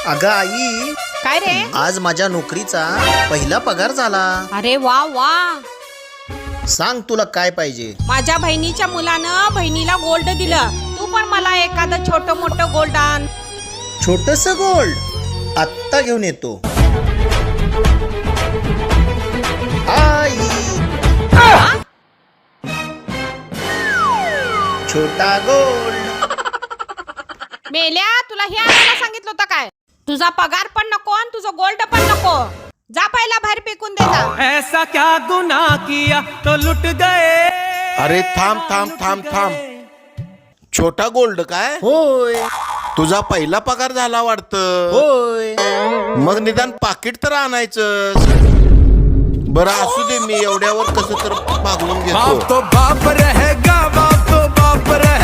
अगं आई, काय रे? आज माझ्या नोकरीचा पहिला पगार झाला. अरे वा वा. सांग तुला काय पाहिजे. माझ्या बहिणीच्या मुलानं बहिणीला गोल्ड दिलं. तू पण मला एखादं छोटं मोठं गोल्ड आण. छोटस गोल्ड आत्ता घेऊन येतो. आई, छोटा गोल्ड. मेल्या, तुला हे आणायला सांगितलं होतं काय? तुझा पगार पण नको आणि तुझं गोल्ड पण नको. जा पहिला बाहेर फेकून दे जा. ऐसा क्या गुनाह किया तो लुट गए. अरे थांब थांब थांब थांब. छोटा गोल्ड काय? होय तुझा पहिला पगार झाला वाटतं. होय. मग निदान पाकिट तर आणायचं. बरं असू दे, मी एवढ्यावर कसं तर भागवून घेतो. बाप तो बाप रहेगा, बाप तो बाप रहेगा.